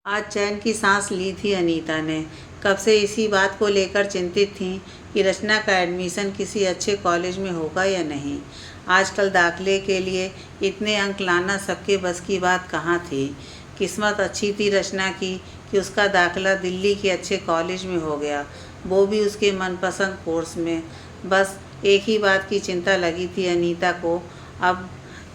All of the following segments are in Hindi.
आज चैन की सांस ली थी अनीता ने। कब से इसी बात को लेकर चिंतित थी कि रचना का एडमिशन किसी अच्छे कॉलेज में होगा या नहीं। आजकल दाखिले के लिए इतने अंक लाना सबके बस की बात कहाँ थी। किस्मत अच्छी थी रचना की कि उसका दाखिला दिल्ली के अच्छे कॉलेज में हो गया, वो भी उसके मनपसंद कोर्स में। बस एक ही बात की चिंता लगी थी अनीता को अब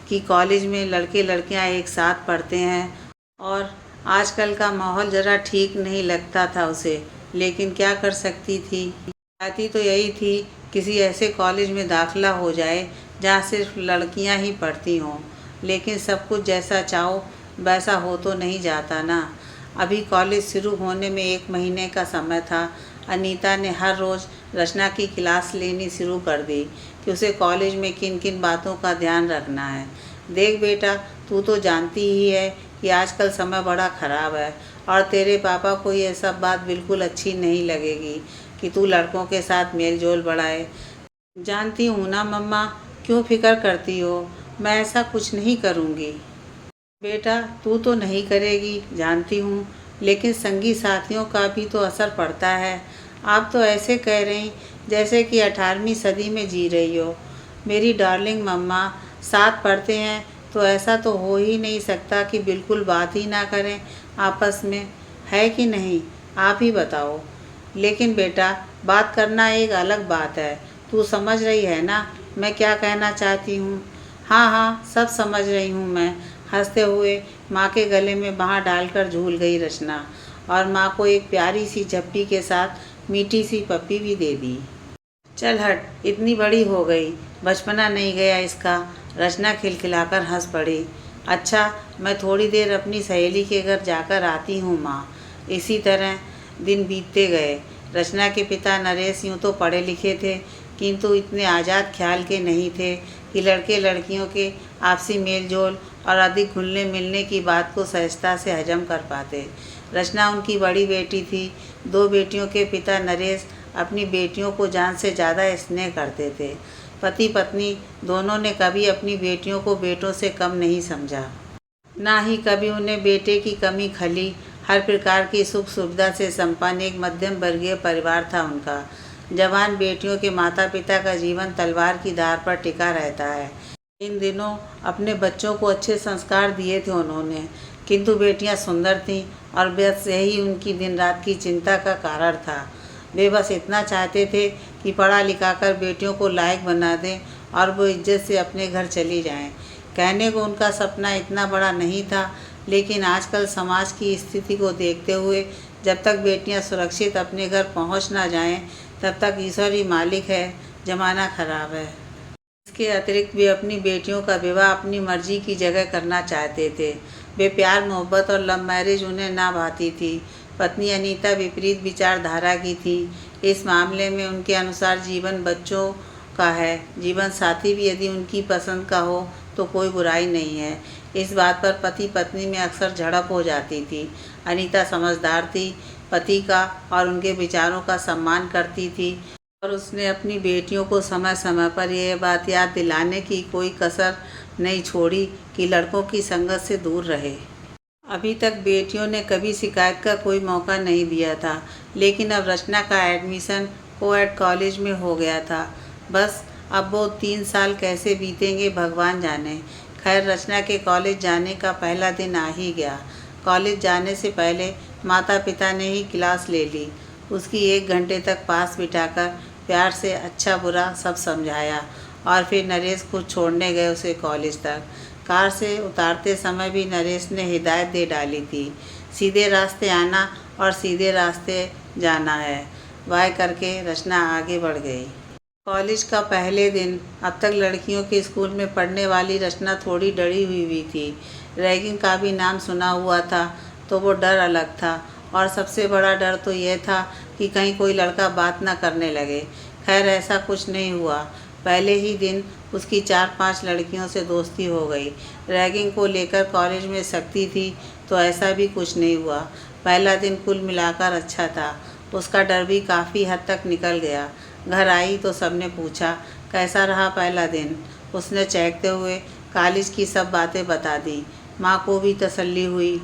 कि कॉलेज में लड़के लड़कियां एक साथ पढ़ते हैं और आजकल का माहौल ज़रा ठीक नहीं लगता था उसे, लेकिन क्या कर सकती थी। चाहती तो यही थी किसी ऐसे कॉलेज में दाखिला हो जाए जहाँ सिर्फ लड़कियां ही पढ़ती हों, लेकिन सब कुछ जैसा चाहो वैसा हो तो नहीं जाता ना। अभी कॉलेज शुरू होने में 1 महीने का समय था। अनीता ने हर रोज़ रचना की क्लास लेनी शुरू कर दी कि उसे कॉलेज में किन किन बातों का ध्यान रखना है। देख बेटा, तू तो जानती ही है कि आजकल समय बड़ा ख़राब है और तेरे पापा को ये सब बात बिल्कुल अच्छी नहीं लगेगी कि तू लड़कों के साथ मेल जोल बढ़ाए। जानती हूँ ना मम्मा, क्यों फिक्र करती हो, मैं ऐसा कुछ नहीं करूँगी। बेटा, तू तो नहीं करेगी जानती हूँ, लेकिन संगी साथियों का भी तो असर पड़ता है। आप तो ऐसे कह रही जैसे कि 18वीं सदी में जी रही हो। मेरी डार्लिंग मम्मा, साथ पढ़ते हैं तो ऐसा तो हो ही नहीं सकता कि बिल्कुल बात ही ना करें आपस में, है कि नहीं? आप ही बताओ। लेकिन बेटा, बात करना एक अलग बात है। तू समझ रही है ना मैं क्या कहना चाहती हूँ? हाँ हाँ, सब समझ रही हूँ मैं। हंसते हुए माँ के गले में बाँह डालकर झूल गई रचना और माँ को एक प्यारी सी झप्पी के साथ मीठी सी पप्पी भी दे दी। चल हट, इतनी बड़ी हो गई, बचपना नहीं गया इसका। रचना खिलखिलाकर हंस पड़ी। अच्छा, मैं थोड़ी देर अपनी सहेली के घर जाकर आती हूँ माँ। इसी तरह दिन बीतते गए। रचना के पिता नरेश यूँ तो पढ़े लिखे थे, किंतु इतने आज़ाद ख्याल के नहीं थे कि लड़के लड़कियों के आपसी मेल जोल और अधिक घुलने मिलने की बात को सहजता से हजम कर पाते। रचना उनकी बड़ी बेटी थी। 2 बेटियों के पिता नरेश अपनी बेटियों को जान से ज़्यादा स्नेह करते थे। पति पत्नी दोनों ने कभी अपनी बेटियों को बेटों से कम नहीं समझा, ना ही कभी उन्हें बेटे की कमी खली। हर प्रकार की सुख सुविधा से संपन्न एक मध्यम वर्गीय परिवार था उनका। जवान बेटियों के माता पिता का जीवन तलवार की धार पर टिका रहता है। इन दिनों अपने बच्चों को अच्छे संस्कार दिए थे उन्होंने, किंतु बेटियां सुंदर थीं और बस यही उनकी दिन रात की चिंता का कारण था। वे बस इतना चाहते थे कि पढ़ा लिखा कर बेटियों को लायक बना दें और वो इज्जत से अपने घर चली जाएं। कहने को उनका सपना इतना बड़ा नहीं था, लेकिन आजकल समाज की स्थिति को देखते हुए जब तक बेटियां सुरक्षित अपने घर पहुंच ना जाएं, तब तक ईश्वर ही मालिक है, ज़माना खराब है। इसके अतिरिक्त वे अपनी बेटियों का विवाह अपनी मर्जी की जगह करना चाहते थे। वे प्यार मोहब्बत और लव मैरिज उन्हें ना भाती थी। पत्नी अनीता विपरीत विचारधारा की थी। इस मामले में उनके अनुसार जीवन बच्चों का है, जीवन साथी भी यदि उनकी पसंद का हो तो कोई बुराई नहीं है। इस बात पर पति पत्नी में अक्सर झड़प हो जाती थी। अनीता समझदार थी, पति का और उनके विचारों का सम्मान करती थी और उसने अपनी बेटियों को समय समय पर यह बात याद दिलाने की कोई कसर नहीं छोड़ी कि लड़कों की संगत से दूर रहे। अभी तक बेटियों ने कभी शिकायत का कोई मौका नहीं दिया था, लेकिन अब रचना का एडमिशन कोएड कॉलेज में हो गया था। बस अब वो 3 साल कैसे बीतेंगे भगवान जाने। खैर, रचना के कॉलेज जाने का पहला दिन आ ही गया। कॉलेज जाने से पहले माता पिता ने ही क्लास ले ली। उसकी 1 घंटे तक पास बिठाकर प्यार से अच्छा बुरा सब समझाया और फिर नरेश खुद छोड़ने गए उसे कॉलेज तक। कार से उतारते समय भी नरेश ने हिदायत दे डाली थी, सीधे रास्ते आना और सीधे रास्ते जाना है। वाय करके रचना आगे बढ़ गई। कॉलेज का पहले दिन। अब तक लड़कियों के स्कूल में पढ़ने वाली रचना थोड़ी डरी हुई थी। रैगिंग का भी नाम सुना हुआ था, तो वो डर अलग था और सबसे बड़ा डर तो यह था कि कहीं कोई लड़का बात ना करने लगे। खैर, ऐसा कुछ नहीं हुआ। पहले ही दिन उसकी 4-5 लड़कियों से दोस्ती हो गई। रैगिंग को लेकर कॉलेज में सख्ती थी तो ऐसा भी कुछ नहीं हुआ। पहला दिन कुल मिलाकर अच्छा था। उसका डर भी काफ़ी हद तक निकल गया। घर आई तो सबने पूछा, कैसा रहा पहला दिन? उसने चहकते हुए कॉलेज की सब बातें बता दी। माँ को भी तसल्ली हुई।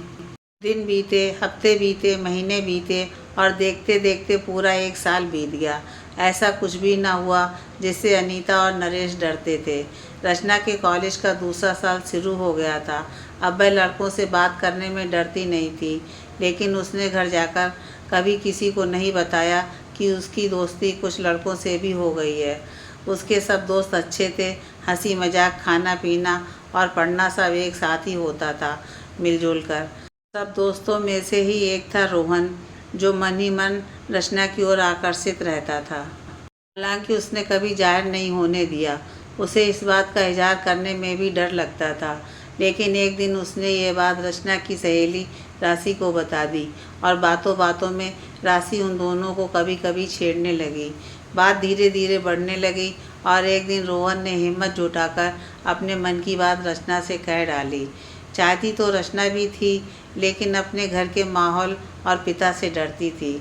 दिन बीते, हफ्ते बीते, महीने बीते और देखते देखते पूरा 1 साल बीत गया। ऐसा कुछ भी न हुआ जिससे अनीता और नरेश डरते थे। रचना के कॉलेज का दूसरा साल शुरू हो गया था। अब वह लड़कों से बात करने में डरती नहीं थी, लेकिन उसने घर जाकर कभी किसी को नहीं बताया कि उसकी दोस्ती कुछ लड़कों से भी हो गई है। उसके सब दोस्त अच्छे थे, हंसी मजाक, खाना पीना और पढ़ना सब एक साथ ही होता था मिलजुल कर। सब दोस्तों में से ही एक था रोहन, जो मन ही मन रचना की ओर आकर्षित रहता था। हालांकि उसने कभी जाहिर नहीं होने दिया, उसे इस बात का इजहार करने में भी डर लगता था। लेकिन एक दिन उसने ये बात रचना की सहेली राशि को बता दी और बातों बातों में राशि उन दोनों को कभी कभी छेड़ने लगी। बात धीरे धीरे बढ़ने लगी और एक दिन रोहन ने हिम्मत जुटाकर अपने मन की बात रचना से कह डाली। चाहती तो रचना भी थी, लेकिन अपने घर के माहौल और पिता से डरती थी।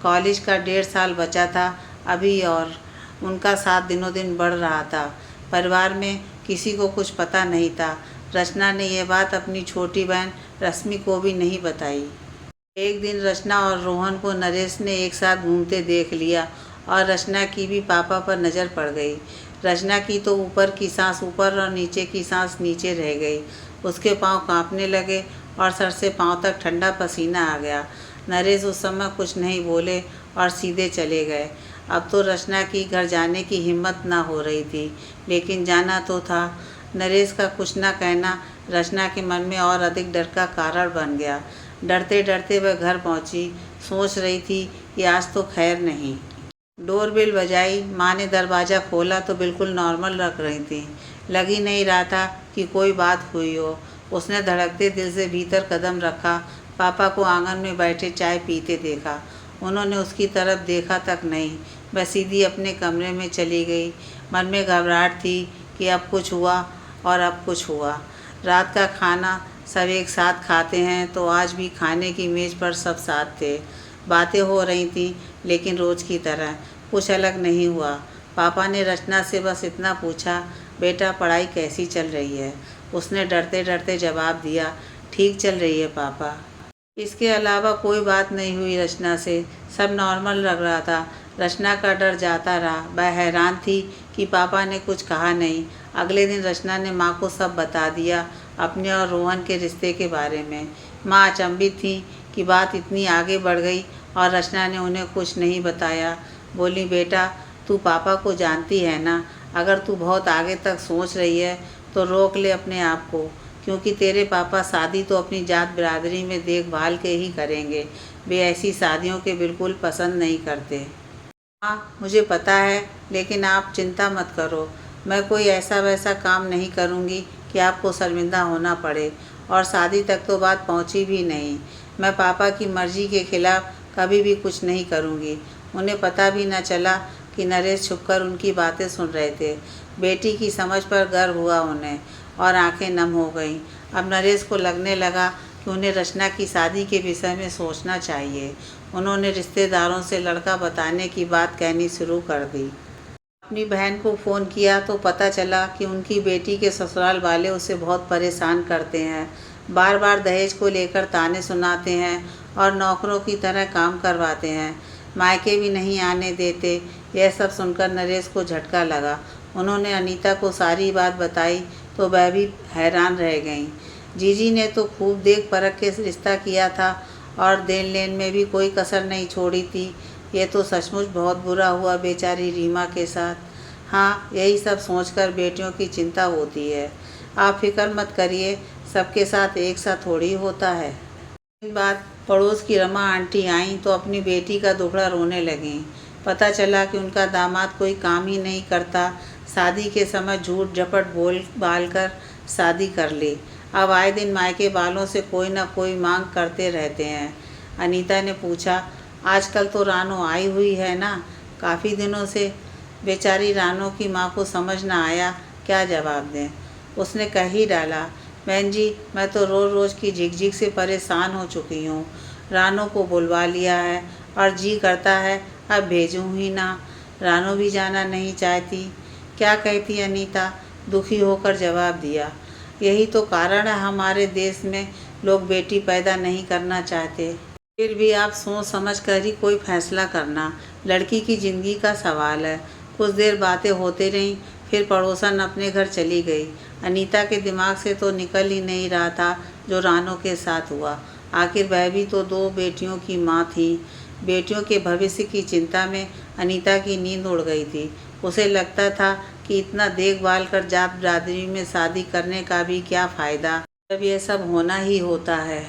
कॉलेज का 1.5 साल बचा था अभी और उनका साथ दिनों दिन बढ़ रहा था। परिवार में किसी को कुछ पता नहीं था। रचना ने यह बात अपनी छोटी बहन रश्मि को भी नहीं बताई। एक दिन रचना और रोहन को नरेश ने एक साथ घूमते देख लिया और रचना की भी पापा पर नज़र पड़ गई। रचना की तो ऊपर की सांस ऊपर और नीचे की सांस नीचे रह गई। उसके पांव कांपने लगे और सर से पांव तक ठंडा पसीना आ गया। नरेश उस समय कुछ नहीं बोले और सीधे चले गए। अब तो रचना की घर जाने की हिम्मत ना हो रही थी, लेकिन जाना तो था। नरेश का कुछ ना कहना रचना के मन में और अधिक डर का कारण बन गया। डरते डरते वह घर पहुंची। सोच रही थी कि आज तो खैर नहीं। डोरबेल बजाई। माँ ने दरवाज़ा खोला तो बिल्कुल नॉर्मल लग रही थी। लग ही नहीं रहा था कि कोई बात हुई हो। उसने धड़कते दिल से भीतर कदम रखा। पापा को आंगन में बैठे चाय पीते देखा। उन्होंने उसकी तरफ देखा तक नहीं, वह सीधी अपने कमरे में चली गई। मन में घबराहट थी कि अब कुछ हुआ और अब कुछ हुआ। रात का खाना सब एक साथ खाते हैं, तो आज भी खाने की मेज़ पर सब साथ थे। बातें हो रही थीं, लेकिन रोज़ की तरह कुछ अलग नहीं हुआ। पापा ने रचना से बस इतना पूछा, बेटा पढ़ाई कैसी चल रही है? उसने डरते डरते जवाब दिया, ठीक चल रही है पापा। इसके अलावा कोई बात नहीं हुई रचना से। सब नॉर्मल लग रहा था। रचना का डर जाता रहा। वह हैरान थी कि पापा ने कुछ कहा नहीं। अगले दिन रचना ने माँ को सब बता दिया, अपने और रोहन के रिश्ते के बारे में। माँ अचंभित थी कि बात इतनी आगे बढ़ गई और रचना ने उन्हें कुछ नहीं बताया। बोली, बेटा तू पापा को जानती है ना, अगर तू बहुत आगे तक सोच रही है तो रोक ले अपने आप को, क्योंकि तेरे पापा शादी तो अपनी जात बिरादरी में देखभाल के ही करेंगे। वे ऐसी शादियों के बिल्कुल पसंद नहीं करते। हाँ मुझे पता है, लेकिन आप चिंता मत करो। मैं कोई ऐसा वैसा काम नहीं करूँगी कि आपको शर्मिंदा होना पड़े, और शादी तक तो बात पहुँची भी नहीं। मैं पापा की मर्ज़ी के खिलाफ़ कभी भी कुछ नहीं करूँगी। उन्हें पता भी न चला कि नरेश छुपकर उनकी बातें सुन रहे थे। बेटी की समझ पर गर्व हुआ उन्हें और आंखें नम हो गईं। अब नरेश को लगने लगा कि उन्हें रचना की शादी के विषय में सोचना चाहिए। उन्होंने रिश्तेदारों से लड़का बताने की बात कहनी शुरू कर दी। अपनी बहन को फ़ोन किया तो पता चला कि उनकी बेटी के ससुराल वाले उसे बहुत परेशान करते हैं। बार बार दहेज को लेकर ताने सुनाते हैं और नौकरों की तरह काम करवाते हैं। मायके भी नहीं आने देते। यह सब सुनकर नरेश को झटका लगा। उन्होंने अनीता को सारी बात बताई तो वह भी हैरान रह गईं। जीजी ने तो खूब देख परख के रिश्ता किया था और देन लेन में भी कोई कसर नहीं छोड़ी थी। ये तो सचमुच बहुत बुरा हुआ बेचारी रीमा के साथ। हाँ, यही सब सोचकर बेटियों की चिंता होती है। आप फिक्र मत करिए, सबके साथ एक सा थोड़ी होता है। दिन बाद पड़ोस की रमा आंटी आईं तो अपनी बेटी का दुखड़ा रोने लगीं। पता चला कि उनका दामाद कोई काम ही नहीं करता। शादी के समय झूठ झपट बोल बाल कर शादी कर ली। अब आए दिन मायके वालों से कोई ना कोई मांग करते रहते हैं। अनीता ने पूछा, आजकल तो रानो आई हुई है ना? काफ़ी दिनों से। बेचारी रानो की माँ को समझ ना आया क्या जवाब दें। उसने कह ही डाला, बहन जी मैं तो रोज़ रोज़ की झिकझिक से परेशान हो चुकी हूँ। रानो को बुलवा लिया है और जी करता है अब भेजूँ ही ना। रानो भी जाना नहीं चाहती। क्या कहती अनीता? दुखी होकर जवाब दिया, यही तो कारण है हमारे देश में लोग बेटी पैदा नहीं करना चाहते। फिर भी आप सोच समझ कर ही कोई फैसला करना, लड़की की ज़िंदगी का सवाल है। कुछ देर बातें होते रहीं, फिर पड़ोसन अपने घर चली गई। अनीता के दिमाग से तो निकल ही नहीं रहा था जो रानों के साथ हुआ। आखिर वह भी तो 2 बेटियों की माँ थी। बेटियों के भविष्य की चिंता में अनीता की नींद उड़ गई थी। उसे लगता था कि इतना देखभाल कर जात बिरादरी में शादी करने का भी क्या फ़ायदा, जब यह सब होना ही होता है।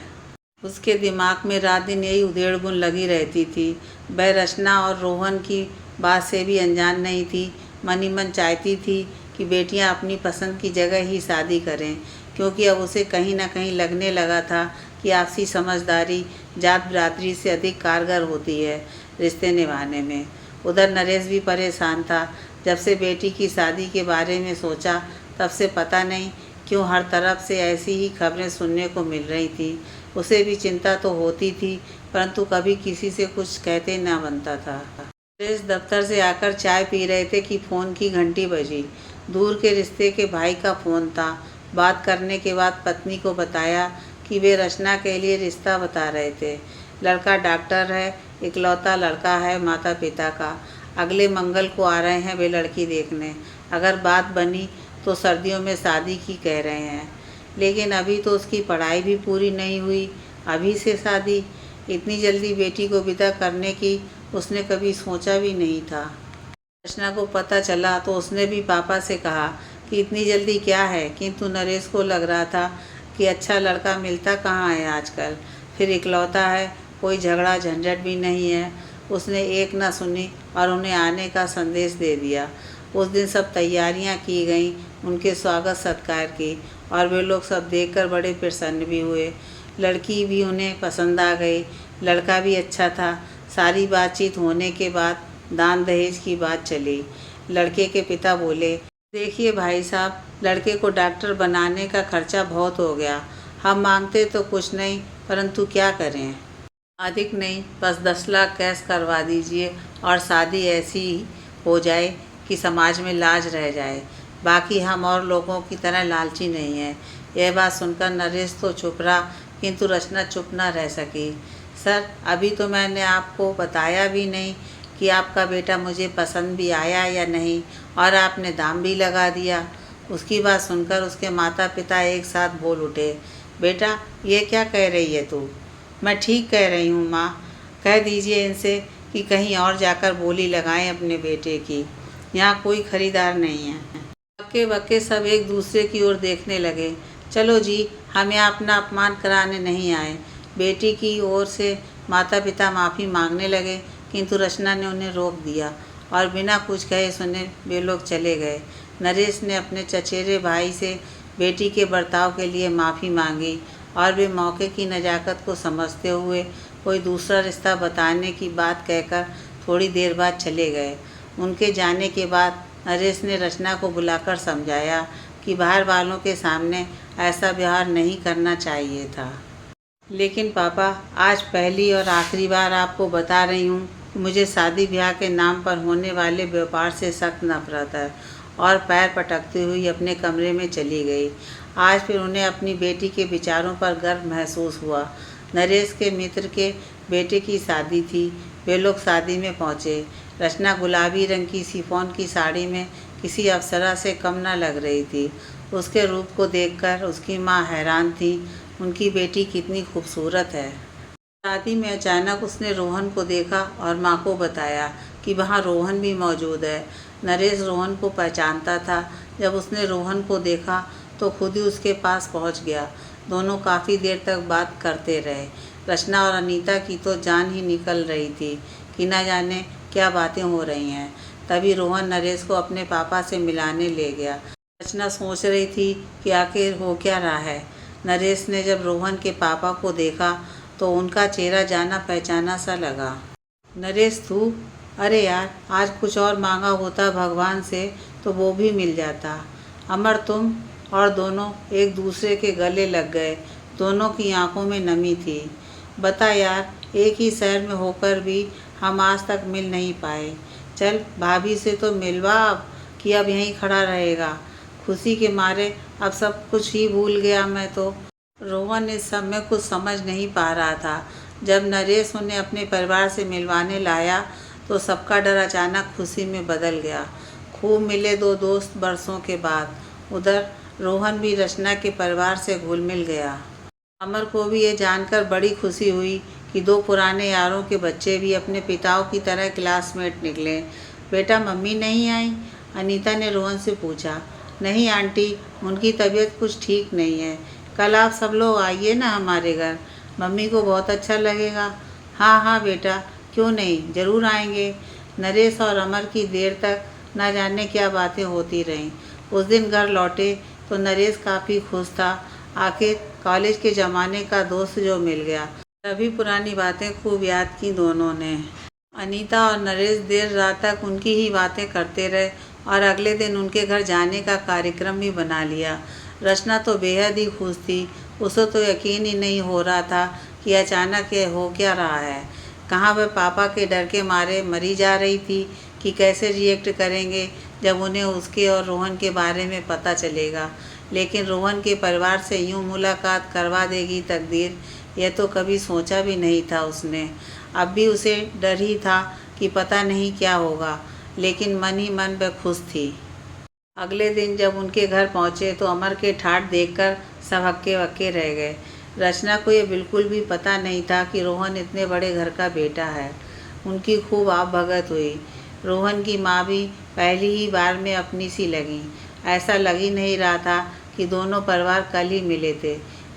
उसके दिमाग में रात दिन यही उधेड़-बुन लगी रहती थी। वह रचना और रोहन की बात से भी अनजान नहीं थी। मन ही मन चाहती थी कि बेटियां अपनी पसंद की जगह ही शादी करें, क्योंकि अब उसे कहीं न कहीं लगने लगा था कि आपसी समझदारी जात बिरादरी से अधिक कारगर होती है रिश्ते निभाने में। उधर नरेश भी परेशान था। जब से बेटी की शादी के बारे में सोचा, तब से पता नहीं क्यों हर तरफ से ऐसी ही खबरें सुनने को मिल रही थी। उसे भी चिंता तो होती थी, परंतु कभी किसी से कुछ कहते न बनता था। नरेश दफ्तर से आकर चाय पी रहे थे कि फ़ोन की घंटी बजी। दूर के रिश्ते के भाई का फ़ोन था। बात करने के बाद पत्नी को बताया कि वे रचना के लिए रिश्ता बता रहे थे। लड़का डॉक्टर है, इकलौता लड़का है माता पिता का। अगले मंगल को आ रहे हैं वे लड़की देखने। अगर बात बनी तो सर्दियों में शादी की कह रहे हैं, लेकिन अभी तो उसकी पढ़ाई भी पूरी नहीं हुई, अभी से शादी? इतनी जल्दी बेटी को विदा करने की उसने कभी सोचा भी नहीं था। रचना को पता चला तो उसने भी पापा से कहा कि इतनी जल्दी क्या है, किंतु नरेश को लग रहा था कि अच्छा लड़का मिलता कहाँ है आजकल। फिर इकलौता है, कोई झगड़ा झंझट भी नहीं है। उसने एक न सुनी और उन्हें आने का संदेश दे दिया। उस दिन सब तैयारियां की गईं उनके स्वागत सत्कार की, और वे लोग सब देखकर बड़े प्रसन्न भी हुए। लड़की भी उन्हें पसंद आ गई, लड़का भी अच्छा था। सारी बातचीत होने के बाद दान दहेज की बात चली। लड़के के पिता बोले, देखिए भाई साहब, लड़के को डॉक्टर बनाने का खर्चा बहुत हो गया। हम मांगते तो कुछ नहीं, परंतु क्या करें, अधिक नहीं, बस 10 लाख कैश करवा दीजिए और शादी ऐसी ही हो जाए कि समाज में लाज रह जाए। बाकी हम और लोगों की तरह लालची नहीं है। यह बात सुनकर नरेश तो चुप रहा, किंतु रचना चुप न रह सकी। सर, अभी तो मैंने आपको बताया भी नहीं कि आपका बेटा मुझे पसंद भी आया या नहीं, और आपने दाम भी लगा दिया। उसकी बात सुनकर उसके माता पिता एक साथ बोल उठे, बेटा ये क्या कह रही है तू? मैं ठीक कह रही हूँ माँ, कह दीजिए इनसे कि कहीं और जाकर बोली लगाएं अपने बेटे की, यहाँ कोई खरीदार नहीं है। हक्के बक्के सब एक दूसरे की ओर देखने लगे। चलो जी, हम यहाँ अपना अपमान कराने नहीं आए। बेटी की ओर से माता पिता माफ़ी मांगने लगे, किंतु रचना ने उन्हें रोक दिया और बिना कुछ कहे सुने वे लोग चले गए। नरेश ने अपने चचेरे भाई से बेटी के बर्ताव के लिए माफ़ी मांगी, और वे मौके की नज़ाकत को समझते हुए कोई दूसरा रिश्ता बताने की बात कहकर थोड़ी देर बाद चले गए। उनके जाने के बाद नरेश ने रचना को बुलाकर समझाया कि बाहर वालों के सामने ऐसा व्यवहार नहीं करना चाहिए था। लेकिन पापा, आज पहली और आखिरी बार आपको बता रही हूँ कि मुझे शादी ब्याह के नाम पर होने वाले व्यापार से सख्त नफरत है। और पैर पटकती हुई अपने कमरे में चली गई। आज फिर उन्हें अपनी बेटी के विचारों पर गर्व महसूस हुआ। नरेश के मित्र के बेटे की शादी थी। वे लोग शादी में पहुँचे। रचना गुलाबी रंग की शिफॉन की साड़ी में किसी अप्सरा से कम न लग रही थी। उसके रूप को देखकर उसकी माँ हैरान थी। उनकी बेटी कितनी खूबसूरत है। शादी में अचानक उसने रोहन को देखा और माँ को बताया कि वहाँ रोहन भी मौजूद है। नरेश रोहन को पहचानता था। जब उसने रोहन को देखा तो खुद ही उसके पास पहुँच गया। दोनों काफ़ी देर तक बात करते रहे। रचना और अनीता की तो जान ही निकल रही थी कि न जाने क्या बातें हो रही हैं। तभी रोहन नरेश को अपने पापा से मिलाने ले गया। रचना सोच रही थी कि आखिर हो क्या रहा है। नरेश ने जब रोहन के पापा को देखा तो उनका चेहरा जाना पहचाना सा लगा। नरेश तू? अरे यार, आज कुछ और मांगा होता भगवान से तो वो भी मिल जाता। अमर तुम? और दोनों एक दूसरे के गले लग गए। दोनों की आंखों में नमी थी। बता यार, एक ही शहर में होकर भी हम आज तक मिल नहीं पाए। चल भाभी से तो मिलवा अब, कि अब यहीं खड़ा रहेगा। खुशी के मारे अब सब कुछ ही भूल गया मैं तो। रोहन इस समय कुछ समझ नहीं पा रहा था। जब नरेश उन्हें अपने परिवार से मिलवाने लाया तो सबका डर अचानक खुशी में बदल गया। खूब मिले दो दोस्त बरसों के बाद। उधर रोहन भी रचना के परिवार से घुल मिल गया। अमर को भी ये जानकर बड़ी खुशी हुई कि दो पुराने यारों के बच्चे भी अपने पिताओं की तरह क्लासमेट निकले। बेटा, मम्मी नहीं आई? अनीता ने रोहन से पूछा। नहीं आंटी, उनकी तबीयत कुछ ठीक नहीं है। कल आप सब लोग आइए ना हमारे घर, मम्मी को बहुत अच्छा लगेगा। हाँ हाँ बेटा, क्यों नहीं, ज़रूर आएंगे। नरेश और अमर की देर तक न जाने क्या बातें होती रहीं। उस दिन घर लौटे तो नरेश काफ़ी खुश था। आखिर कॉलेज के ज़माने का दोस्त जो मिल गया। सभी पुरानी बातें खूब याद की दोनों ने। अनीता और नरेश देर रात तक उनकी ही बातें करते रहे और अगले दिन उनके घर जाने का कार्यक्रम भी बना लिया। रचना तो बेहद ही खुश थी। उसे तो यकीन ही नहीं हो रहा था कि अचानक ये हो क्या रहा है। कहाँ वह पापा के डर के मारे मरी जा रही थी कि कैसे रिएक्ट करेंगे जब उन्हें उसके और रोहन के बारे में पता चलेगा। लेकिन रोहन के परिवार से यूँ मुलाकात करवा देगी तकदीर, यह तो कभी सोचा भी नहीं था उसने। अब भी उसे डर ही था कि पता नहीं क्या होगा, लेकिन मन ही मन वह खुश थी। अगले दिन जब उनके घर पहुंचे तो अमर के ठाठ देखकर सब हक्के बक्के रह गए। रचना को ये बिल्कुल भी पता नहीं था कि रोहन इतने बड़े घर का बेटा है। उनकी खूब आवभगत हुई। रोहन की माँ भी पहली ही बार में अपनी सी लगी। ऐसा लग ही नहीं रहा था कि दोनों परिवार कल ही मिले थे।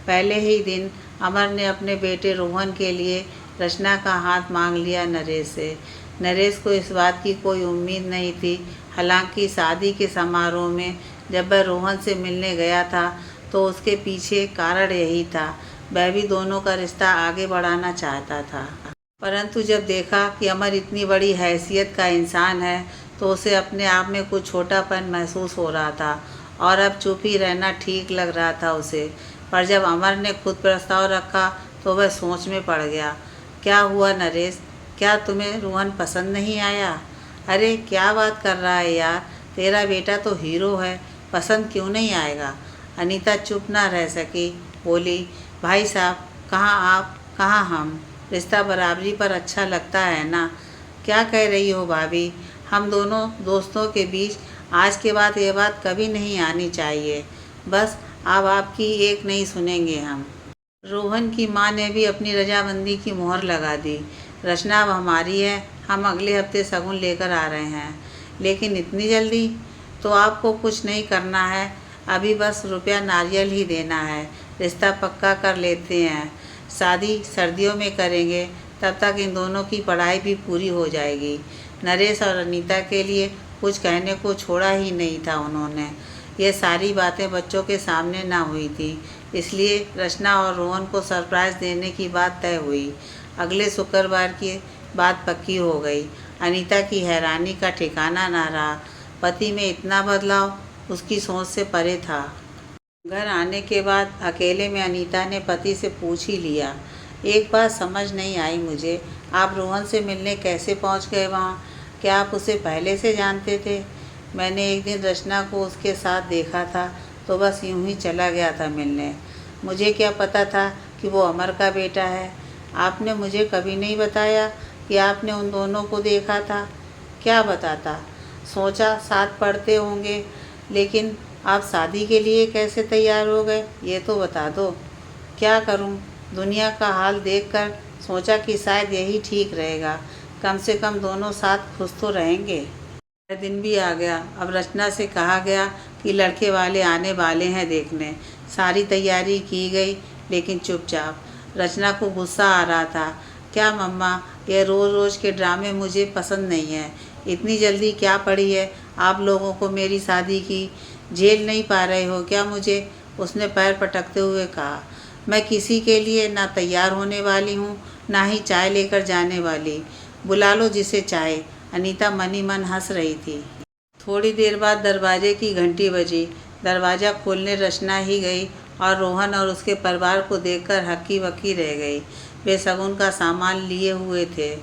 पहले ही दिन अमर ने अपने बेटे रोहन के लिए रचना का हाथ मांग लिया नरेश से। नरेश को इस बात की कोई उम्मीद नहीं थी। हालांकि शादी के समारोह में जब वह रोहन से मिलने गया था तो उसके पीछे कारण यही था। वह भी दोनों का रिश्ता आगे बढ़ाना चाहता था। परंतु जब देखा कि अमर इतनी बड़ी हैसियत का इंसान है तो उसे अपने आप में कुछ छोटापन महसूस हो रहा था और अब चुप ही रहना ठीक लग रहा था उसे। पर जब अमर ने खुद प्रस्ताव रखा तो वह सोच में पड़ गया। क्या हुआ नरेश, क्या तुम्हें रोहन पसंद नहीं आया? अरे क्या बात कर रहा है यार, तेरा बेटा तो हीरो है, पसंद क्यों नहीं आएगा? अनीता चुप ना रह सकी, बोली। भाई साहब, कहाँ आप कहाँ हम, रिश्ता बराबरी पर अच्छा लगता है ना? क्या कह रही हो भाभी, हम दोनों दोस्तों के बीच आज के बाद ये बात कभी नहीं आनी चाहिए। बस अब आपकी एक नहीं सुनेंगे हम। रोहन की माँ ने भी अपनी रजामंदी की मोहर लगा दी। रचना अब हमारी है, हम अगले हफ्ते शगुन लेकर आ रहे हैं। लेकिन इतनी जल्दी? तो आपको कुछ नहीं करना है, अभी बस रुपया नारियल ही देना है, रिश्ता पक्का कर लेते हैं। शादी सर्दियों में करेंगे, तब तक इन दोनों की पढ़ाई भी पूरी हो जाएगी। नरेश और अनीता के लिए कुछ कहने को छोड़ा ही नहीं था उन्होंने। ये सारी बातें बच्चों के सामने ना हुई थी, इसलिए रचना और रोहन को सरप्राइज़ देने की बात तय हुई। अगले शुक्रवार की बात पक्की हो गई। अनीता की हैरानी का ठिकाना ना रहा। पति में इतना बदलाव उसकी सोच से परे था। घर आने के बाद अकेले में अनीता ने पति से पूछ ही लिया। एक बात समझ नहीं आई मुझे, आप रोहन से मिलने कैसे पहुंच गए वहां? क्या आप उसे पहले से जानते थे? मैंने एक दिन रचना को उसके साथ देखा था तो बस यूं ही चला गया था मिलने। मुझे क्या पता था कि वो अमर का बेटा है। आपने मुझे कभी नहीं बताया कि आपने उन दोनों को देखा था। क्या बताता, सोचा साथ पढ़ते होंगे, लेकिन आप शादी के लिए कैसे तैयार हो गए ये तो बता दो। क्या करूं, दुनिया का हाल देखकर सोचा कि शायद यही ठीक रहेगा, कम से कम दोनों साथ खुश तो रहेंगे। दिन भी आ गया। अब रचना से कहा गया कि लड़के वाले आने वाले हैं देखने। सारी तैयारी की गई, लेकिन चुपचाप। रचना को गुस्सा आ रहा था। क्या मम्मा, ये रोज़ रोज़ के ड्रामे मुझे पसंद नहीं है। इतनी जल्दी क्या पड़ी है आप लोगों को मेरी शादी की? झेल नहीं पा रहे हो क्या मुझे? उसने पैर पटकते हुए कहा। मैं किसी के लिए ना तैयार होने वाली हूँ, ना ही चाय लेकर जाने वाली। बुला लो जिसे चाहे। अनीता मन ही मन हंस रही थी। थोड़ी देर बाद दरवाजे की घंटी बजी। दरवाज़ा खोलने रचना ही गई और रोहन और उसके परिवार को देखकर हक्की बक्की रह गई। वे शगुन का सामान लिए हुए थे।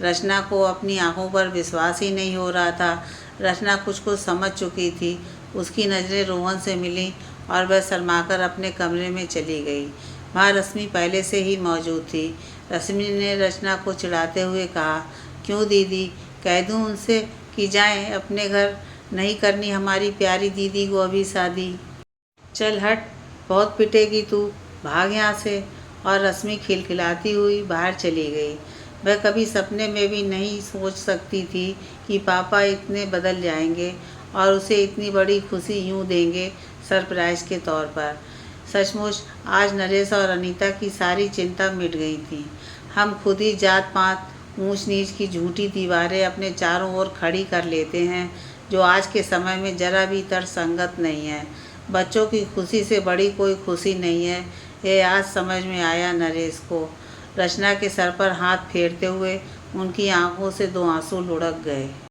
रचना को अपनी आंखों पर विश्वास ही नहीं हो रहा था। रचना कुछ कुछ समझ चुकी थी। उसकी नज़रें रोहन से मिलीं और वह शर्माकर अपने कमरे में चली गई। वहाँ रश्मि पहले से ही मौजूद थी। रश्मि ने रचना को चिढ़ाते हुए कहा, क्यों दीदी, कह दूँ उनसे कि जाएं अपने घर, नहीं करनी हमारी प्यारी दीदी को अभी शादी। चल हट, बहुत पिटेगी तू, भाग यहाँ से। और रश्मि खिलखिलाती हुई बाहर चली गई। वह कभी सपने में भी नहीं सोच सकती थी कि पापा इतने बदल जाएंगे और उसे इतनी बड़ी खुशी यूँ देंगे सरप्राइज़ के तौर पर। सचमुच आज नरेश और अनीता की सारी चिंता मिट गई थी। हम खुद ही जात पात, ऊंच नीच की झूठी दीवारें अपने चारों ओर खड़ी कर लेते हैं, जो आज के समय में जरा भी तर्कसंगत नहीं है। बच्चों की खुशी से बड़ी कोई खुशी नहीं है, ये आज समझ में आया नरेश को। रचना के सर पर हाथ फेरते हुए उनकी आंखों से 2 आंसू लुढ़क गए।